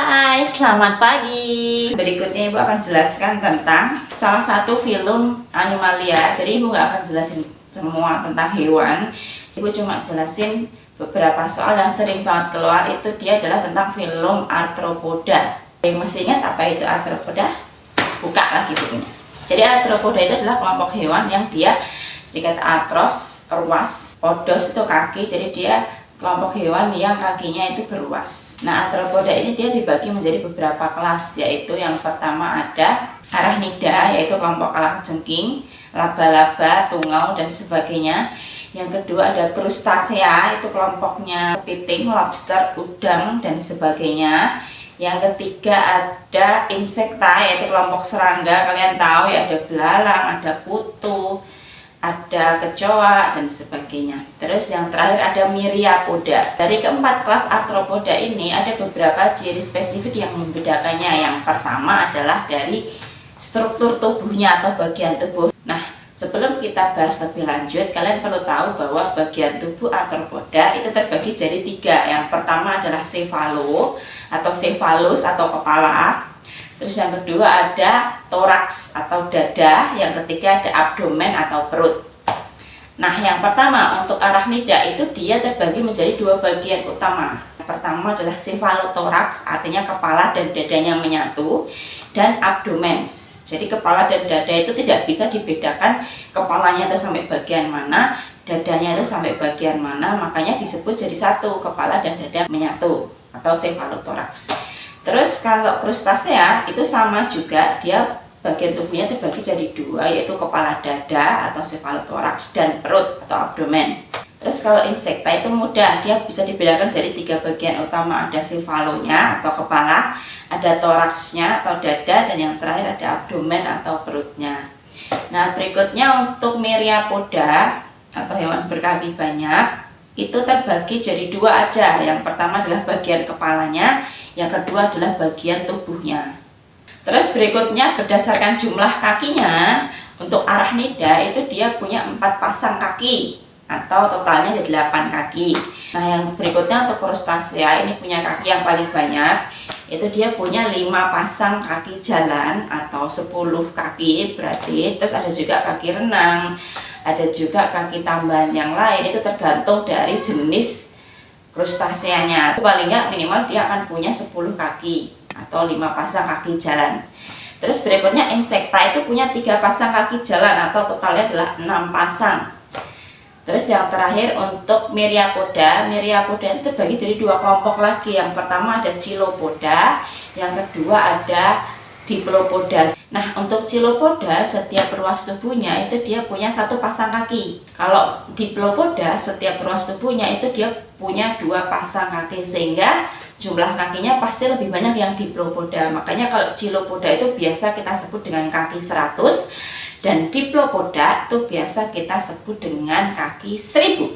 Hai, selamat pagi. Berikutnya Ibu akan jelaskan tentang salah satu film Animalia. Jadi Ibu nggak akan jelasin semua tentang hewan. Ibu cuma jelasin beberapa soal yang sering banget keluar. Itu dia adalah tentang film Arthropoda. Yang masih ingat apa itu Arthropoda? Buka lagi bukunya. Jadi Arthropoda itu adalah kelompok hewan yang dia dikata arthros, ruas, podos itu kaki. Jadi dia kelompok hewan yang kakinya itu beruas. Nah, arthropoda ini dia dibagi menjadi beberapa kelas, yaitu yang pertama ada arachnida, yaitu kelompok kalajengking, laba-laba, tungau, dan sebagainya. Yang kedua ada crustacea, itu kelompoknya kepiting, lobster, udang, dan sebagainya. Yang ketiga ada insekta, yaitu kelompok serangga. Kalian tahu ya, ada belalang, ada kutu, ada kecoa, dan sebagainya. Terus yang terakhir ada myriapoda. Dari keempat kelas arthropoda ini ada beberapa ciri spesifik yang membedakannya. Yang pertama adalah dari struktur tubuhnya atau bagian tubuh. Nah, sebelum kita bahas lebih lanjut, kalian perlu tahu bahwa bagian tubuh arthropoda itu terbagi jadi tiga. Yang pertama adalah cephalo atau cephalus atau kepala. Terus yang kedua ada toraks atau dada, yang ketiga ada abdomen atau perut. Nah, yang pertama untuk arachnida itu dia terbagi menjadi dua bagian utama. Yang pertama adalah cephalotoraks, artinya kepala dan dadanya menyatu, dan abdomens. Jadi kepala dan dada itu tidak bisa dibedakan kepalanya itu sampai bagian mana, dadanya itu sampai bagian mana, makanya disebut jadi satu, kepala dan dada menyatu atau cephalotoraks. Terus kalau crustacea itu sama juga, dia bagian tubuhnya terbagi jadi dua, yaitu kepala dada atau cephalotoraks dan perut atau abdomen. Terus kalau insekta itu mudah, dia bisa dibedakan jadi tiga bagian utama, ada cephalonya atau kepala, ada toraksnya atau dada, dan yang terakhir ada abdomen atau perutnya. Nah, berikutnya untuk myriapoda atau hewan berkaki banyak, itu terbagi jadi dua aja. Yang pertama adalah bagian kepalanya, yang kedua adalah bagian tubuhnya. Terus berikutnya berdasarkan jumlah kakinya, untuk arachnida itu dia punya 4 pasang kaki atau totalnya ada 8 kaki. Nah, yang berikutnya untuk crustacea ini punya kaki yang paling banyak, itu dia punya 5 pasang kaki jalan atau 10 kaki berarti. Terus ada juga kaki renang, ada juga kaki tambahan yang lain, itu tergantung dari jenis crustaceanya. Paling nggak minimal dia akan punya 10 kaki atau 5 pasang kaki jalan. Terus berikutnya insekta itu punya 3 pasang kaki jalan atau totalnya adalah 6 pasang. Terus yang terakhir untuk myriapoda itu terbagi jadi dua kelompok lagi. Yang pertama ada chilopoda, yang kedua ada diplopoda. Nah, untuk chilopoda setiap ruas tubuhnya itu dia punya 1 pasang kaki. Kalau diplopoda setiap ruas tubuhnya itu dia punya 2 pasang kaki, sehingga jumlah kakinya pasti lebih banyak yang diplopoda. Makanya kalau chilopoda itu biasa kita sebut dengan kaki 100, dan diplopoda itu biasa kita sebut dengan kaki 1000.